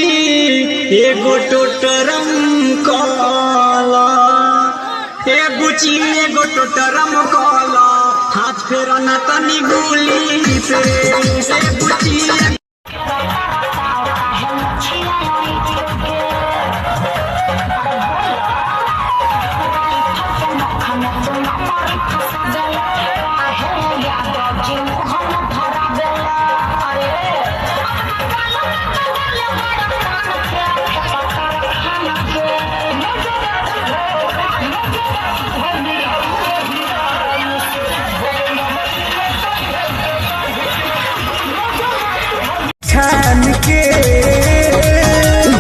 एगो टोटरम कला एगो टोटरम कला हाथ फेरा न तनी गुली से बुची के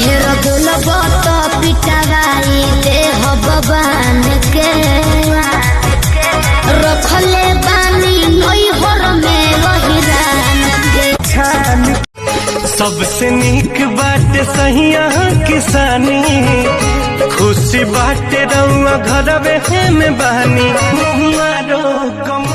ढेर बोलब तो पिटवाई ले हो भगवान के रखले बानी नई हर में वही रान के छान सबसे नीक बाटे सहिया किसानी खुशी बाटे रउआ घरवे में बहानी मारो कम